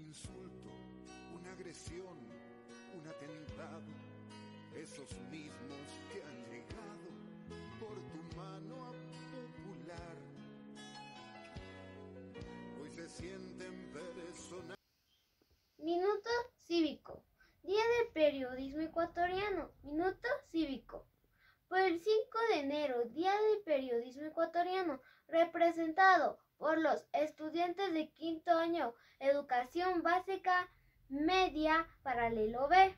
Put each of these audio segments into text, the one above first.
insulto, una agresión, un atentado, esos mismos que han llegado por tu mano a popular, hoy se sienten personas. Minuto cívico. Día del periodismo ecuatoriano. Minuto cívico. Por el 5 de enero, Día del periodismo ecuatoriano, representado por los estudiantes de quinto año, educación básica media, paralelo B.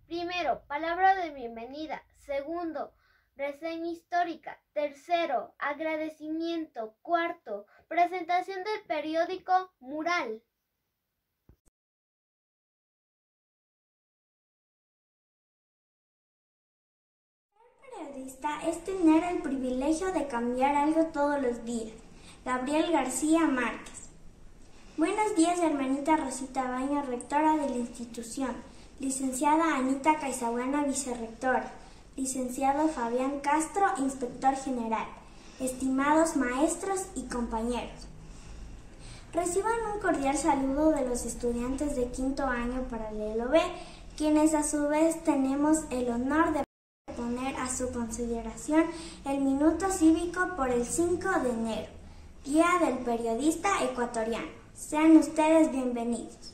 Primero, palabra de bienvenida. Segundo, reseña histórica. Tercero, agradecimiento. Cuarto, presentación del periódico Mural. Ser periodista es tener el privilegio de cambiar algo todos los días. Gabriel García Márquez. Buenos días, hermanita Rosita Baño, rectora de la institución. Licenciada Anita Caizahuana, vicerrectora. Licenciado Fabián Castro, inspector general. Estimados maestros y compañeros. Reciban un cordial saludo de los estudiantes de quinto año paralelo B, quienes a su vez tenemos el honor de poner a su consideración el minuto cívico por el 5 de enero, Día del Periodista Ecuatoriano. Sean ustedes bienvenidos.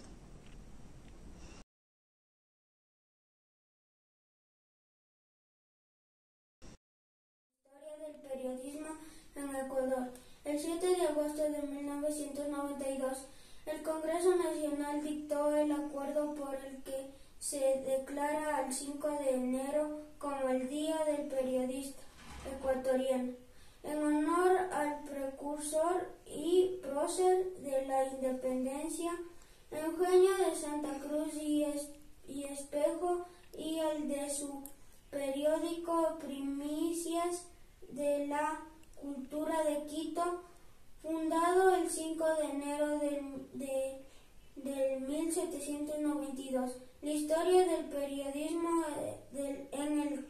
Historia del periodismo en Ecuador. El 7 de agosto de 1992, el Congreso Nacional dictó el acuerdo por el que se declara al 5 de enero como el Día del Periodista Ecuatoriano, en honor al precursor y prócer de la independencia, Eugenio de Santa Cruz y Espejo, y el de su periódico Primicias de la Cultura de Quito, fundado el 5 de enero del 1792. La historia del periodismo en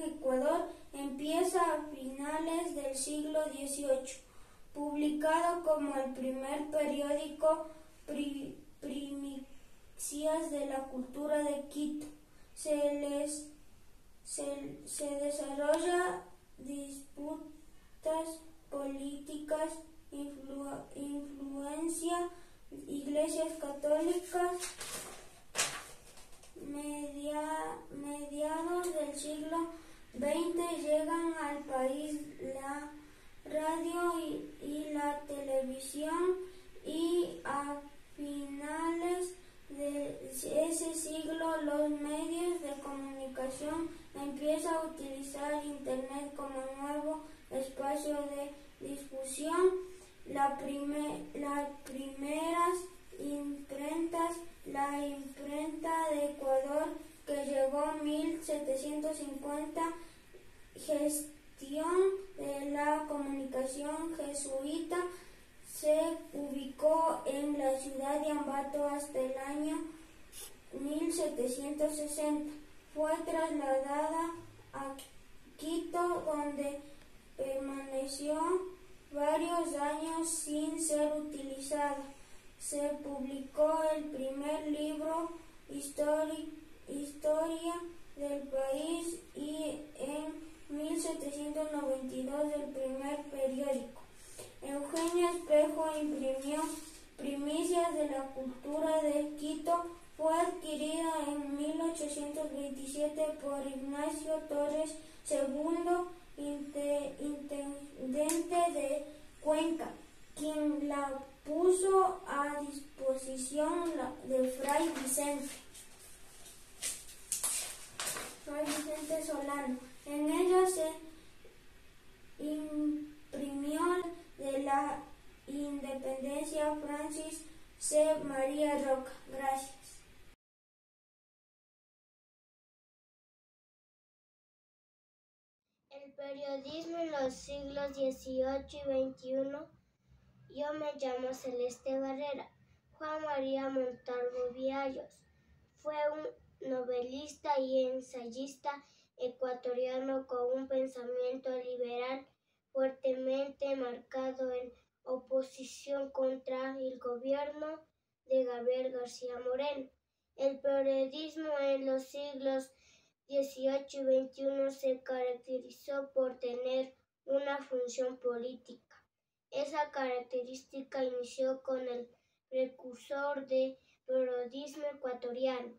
Ecuador empieza a finales del siglo XVIII, publicado como el primer periódico Primicias de la Cultura de Quito. Se desarrolla disputas políticas, influencia iglesias católicas. Mediados del siglo XX llegan al país la radio y la televisión, y a finales de ese siglo los medios de comunicación empiezan a utilizar Internet como nuevo espacio de difusión. Las primeras imprentas, la imprenta de Ecuador, que llegó en 1750, gestión de la comunicación jesuita, se ubicó en la ciudad de Ambato hasta el año 1760. Fue trasladada a Quito, donde permaneció varios años sin ser utilizada. Se publicó el primer libro, Historia del país, y en 1792 el primer periódico. Eugenio Espejo imprimió Primicias de la Cultura de Quito. Fue adquirida en 1827 por Ignacio Torres II, intendente de Cuenca, quien la puso a disposición de Fray Vicente Solano. En ella se imprimió de la Independencia Francis C. María Roca. Gracias. El periodismo en los siglos XVIII y XXI. Yo me llamo Celeste Barrera. Juan María Montalvo Viallos fue un novelista y ensayista ecuatoriano con un pensamiento liberal fuertemente marcado en oposición contra el gobierno de Gabriel García Moreno. El periodismo en los siglos XVIII y XXI se caracterizó por tener una función política. Esa característica inició con el precursor del periodismo ecuatoriano,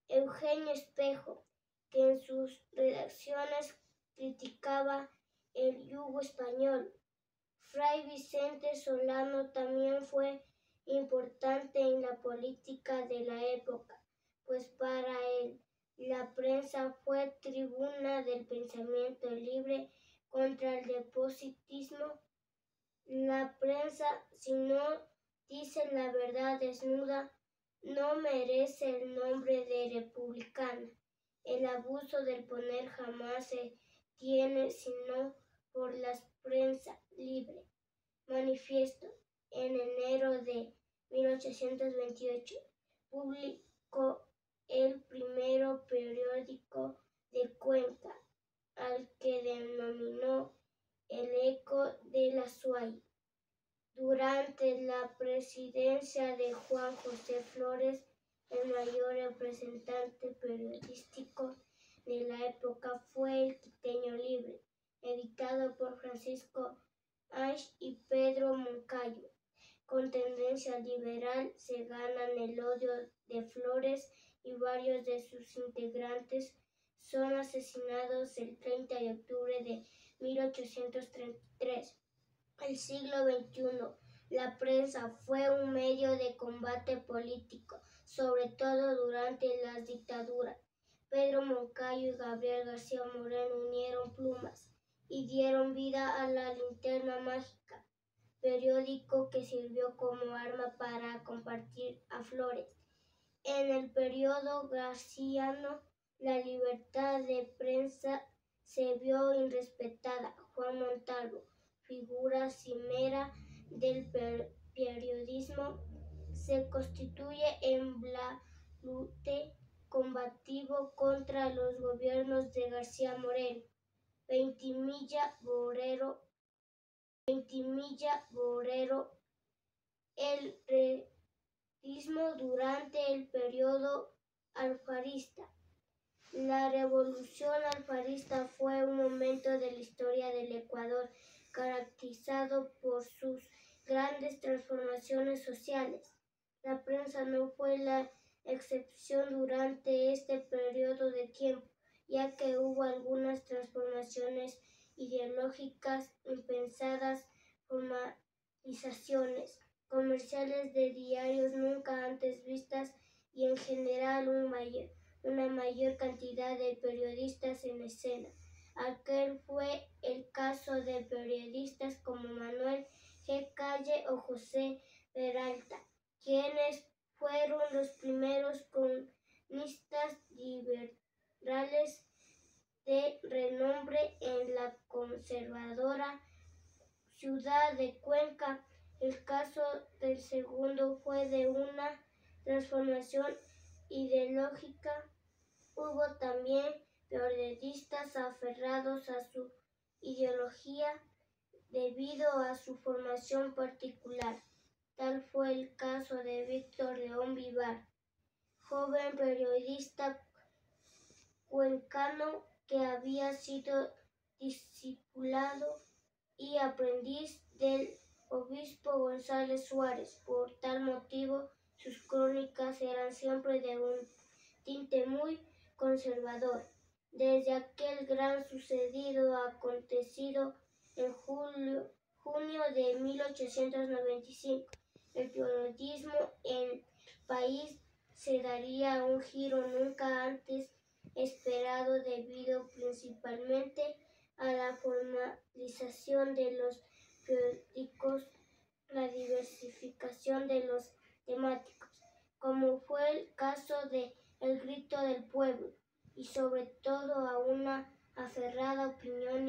Eugenio Espejo, que en sus redacciones criticaba el yugo español. Fray Vicente Solano también fue importante en la política de la época, pues para él la prensa fue tribuna del pensamiento libre contra el despotismo. La prensa, si no dice la verdad desnuda, no merece el nombre de republicana. El abuso del poder jamás se tiene sino por la prensa libre. Manifiesto. En enero de 1828 publicó el primer periódico de Cuenca, al que denominó El Eco de la Suay. Durante la presidencia de Juan José Flores, el mayor representante periodístico de la época fue El Quiteño Libre, editado por Francisco Ash y Pedro Moncayo. Con tendencia liberal, se ganan el odio de Flores y varios de sus integrantes son asesinados el 30 de octubre de 1833. El siglo XXI, la prensa fue un medio de combate político, sobre todo durante las dictaduras. Pedro Moncayo y Gabriel García Moreno unieron plumas y dieron vida a la Linterna Mágica, periódico que sirvió como arma para combatir a Flores. En el periodo garciano, la libertad de prensa se vio irrespetada. Juan Montalvo, figura cimera del periodismo, se constituye en baluarte combativo contra los gobiernos de García Moreno. Ventimiglia Borrero, el periodismo durante el periodo alfarista. La revolución alfarista fue un momento de la historia del Ecuador caracterizado por sus grandes transformaciones sociales. La prensa no fue la excepción durante este periodo de tiempo, ya que hubo algunas transformaciones ideológicas impensadas, formalizaciones comerciales de diarios nunca antes vistas y en general una mayor cantidad de periodistas en escena. Aquel fue el caso de periodistas como Manuel G. Calle o José Peralta, quienes fueron los primeros cronistas liberales de renombre en la conservadora ciudad de Cuenca. El caso del segundo fue de una transformación ideológica. Hubo también periodistas aferrados a su ideología debido a su formación particular. Tal fue el caso de Víctor León Vivar, joven periodista cuencano que había sido discipulado y aprendiz del obispo González Suárez. Por tal motivo, sus crónicas eran siempre de un tinte muy conservador. Desde aquel gran sucedido acontecido en junio de 1895, el periodismo en el país se daría un giro nunca antes esperado debido principalmente a la formalización de los periódicos, la diversificación de los temáticos, como fue el caso de El Grito del Pueblo, y sobre todo a una aferrada opinión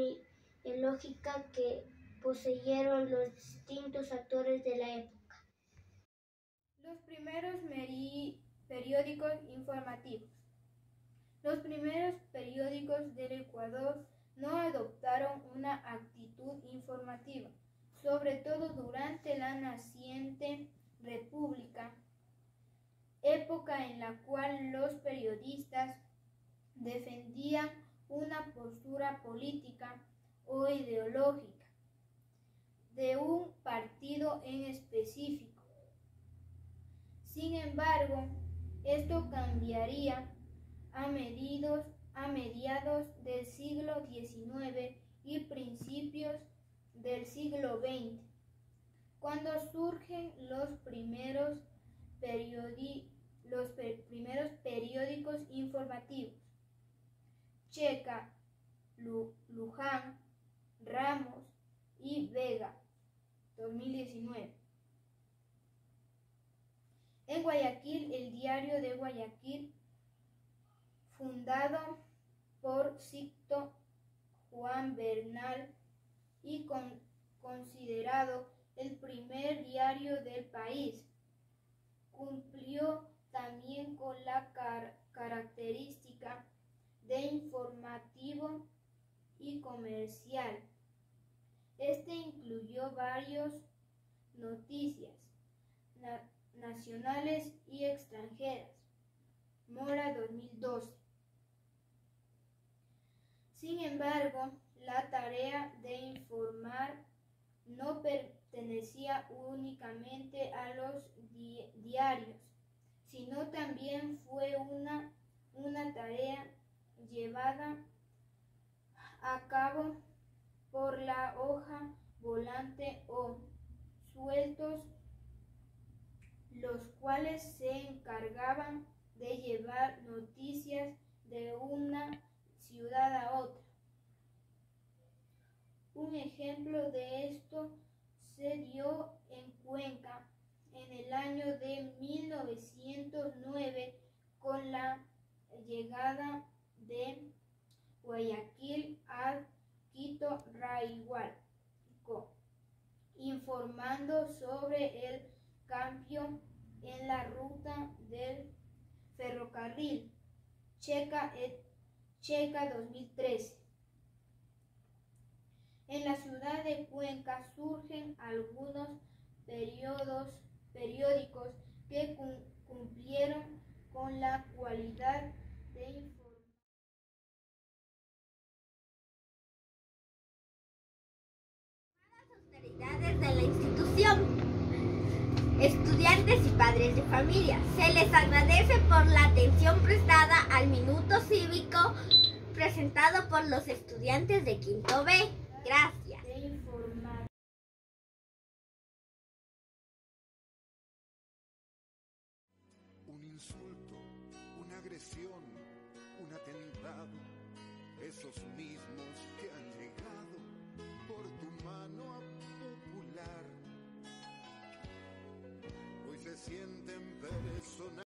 ideológica que poseyeron los distintos actores de la época. Los primeros periódicos informativos. Los primeros periódicos del Ecuador no adoptaron una actitud informativa, sobre todo durante la naciente República. época en la cual los periodistas defendían una postura política o ideológica de un partido en específico. Sin embargo, esto cambiaría a mediados del siglo XIX y principios del siglo XX, cuando surgen los primeros periódicos informativos. Checa, Luján, Ramos y Vega, 2019. En Guayaquil, el Diario de Guayaquil, fundado por Sixto Juan Bernal y considerado el primer diario del país, cumplió también con la característica de informativo y comercial. Este incluyó varias noticias nacionales y extranjeras. Mora, 2012. Sin embargo, la tarea de informar no pertenecía únicamente a los diarios, sino también fue una tarea llevada a cabo por la hoja volante o sueltos, los cuales se encargaban de llevar noticias de una ciudad a otra. Un ejemplo de esto se dio en Cuenca en el año de 1909 con la llegada de Guayaquil a Quito Rayhuaco, informando sobre el cambio en la ruta del ferrocarril. Checa 2013. En la ciudad de Cuenca surgen algunos periódicos que cumplieron con la cualidad de informar. Las autoridades de la institución, estudiantes y padres de familia, se les agradece por la atención prestada al Minuto Cívico presentado por los estudiantes de Quinto B. Gracias. Un insulto, una agresión, un atentado, esos mismos